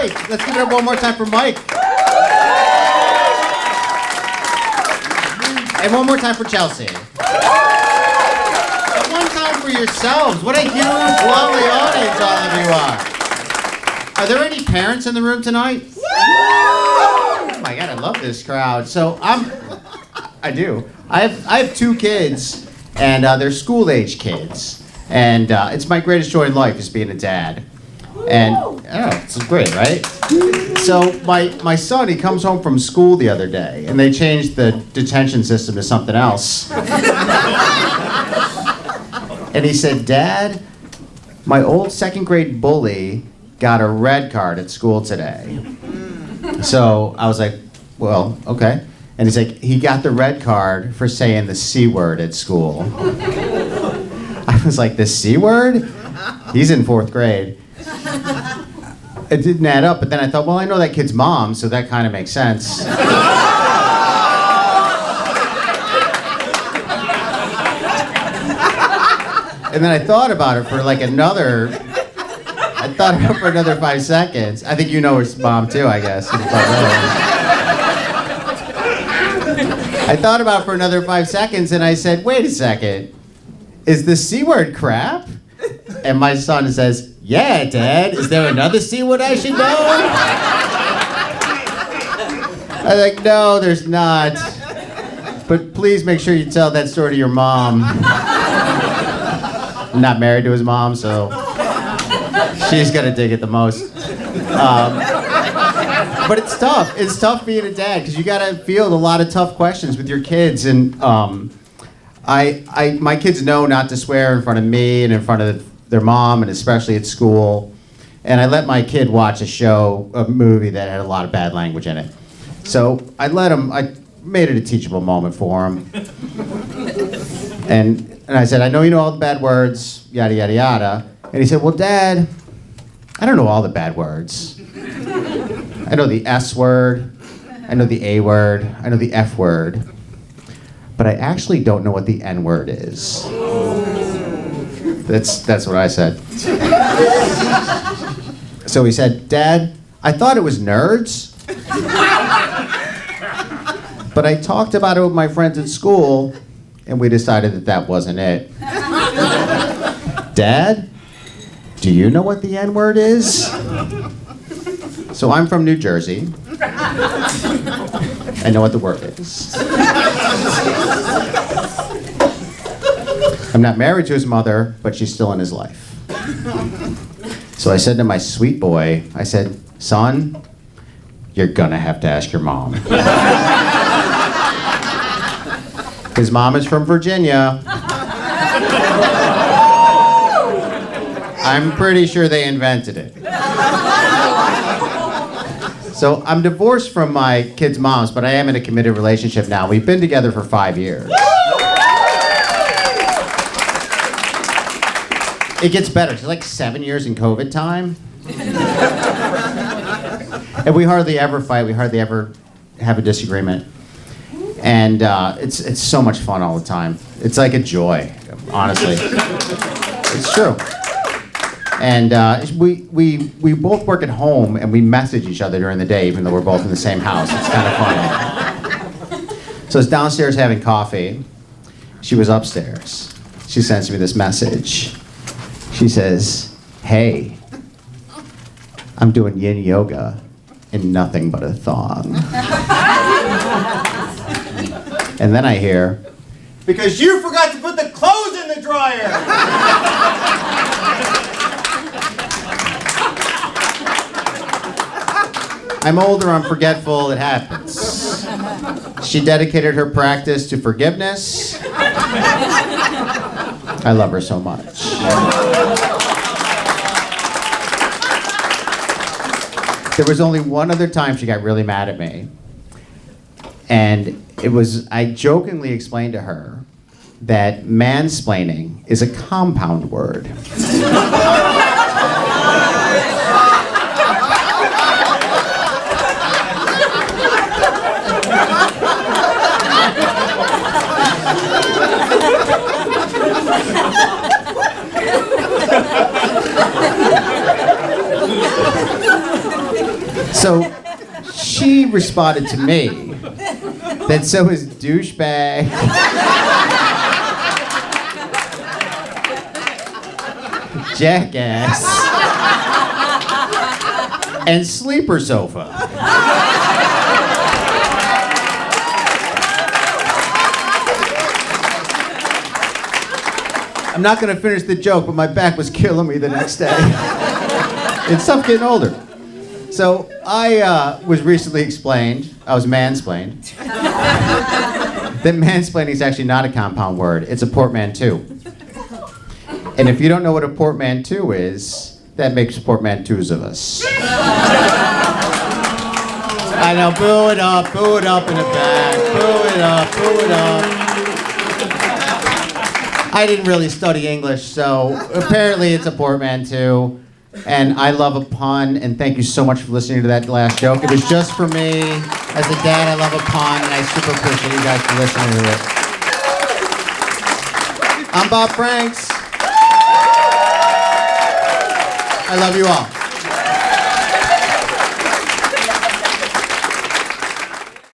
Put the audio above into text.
great. Let's give it up one more time for Mike. And one more time for Chelsea. And one time for yourselves. What a huge, lovely audience all of you are. Are there any parents in the room tonight? Oh my God, I love this crowd. So I do. I have two kids, and they're school-age kids. And it's my greatest joy in life is being a dad. And it's great, right? So my son, he comes home from school the other day, and they changed the detention system to something else. And he said, "Dad, my old second grade bully got a red card at school today." So I was like, well, okay. And he's like, he got the red card for saying the C word at school. I was like, the C word? He's in 4th grade. It didn't add up, but then I thought, well, I know that kid's mom, so that kind of makes sense. And then I thought about it for like another 5 seconds. I think you know his mom too, I guess. I thought about it for another 5 seconds, and I said, wait a second, is the C word crap? And my son says, yeah, Dad, is there another C word I should know? I was like, no, there's not. But please make sure you tell that story to your mom. I'm not married to his mom, so she's gonna dig it the most. But it's tough. It's tough being a dad because you gotta field a lot of tough questions with your kids. And my kids know not to swear in front of me and in front of their mom, and especially at school. And I let my kid watch a movie that had a lot of bad language in it. So I made it a teachable moment for him. And I said, I know you know all the bad words, yada, yada, yada. And he said, well, Dad, I don't know all the bad words. I know the S word, I know the A word, I know the F word, but I actually don't know what the N word is. That's what I said. So he said, Dad, I thought it was nerds, but I talked about it with my friends at school, and we decided that wasn't it. Dad, do you know what the N word is? So I'm from New Jersey. I know what the word is. I'm not married to his mother, but she's still in his life. So I said to my sweet boy, I said, son, you're gonna have to ask your mom. His mom is from Virginia. I'm pretty sure they invented it. So I'm divorced from my kids' moms, but I am in a committed relationship now. We've been together for 5 years. It gets better. It's like 7 years in COVID time. And we hardly ever fight. We hardly ever have a disagreement. And it's so much fun all the time. It's like a joy, honestly. It's true. And we both work at home, and we message each other during the day, even though we're both in the same house. It's kind of funny. So I was downstairs having coffee. She was upstairs. She sends me this message. She says, hey, I'm doing yin yoga in nothing but a thong. And then I hear, because you forgot to put the clothes in the dryer! I'm older, I'm forgetful, it happens. She dedicated her practice to forgiveness. I love her so much. There was only one other time she got really mad at me. And I jokingly explained to her that mansplaining is a compound word. So she responded to me that so is douchebag, jackass, and sleeper sofa. I'm not going to finish the joke, but my back was killing me the next day. It's tough getting older. So I was recently explained, I was mansplained, that mansplaining is actually not a compound word. It's a portmanteau. And if you don't know what a portmanteau is, that makes portmanteaus of us. I know, boo it up in the back, boo it up. I didn't really study English, so apparently it's a portmanteau. And I love a pun, and thank you so much for listening to that last joke. It was just for me. As a dad, I love a pun, and I super appreciate you guys for listening to it. I'm Bob Franks. I love you all.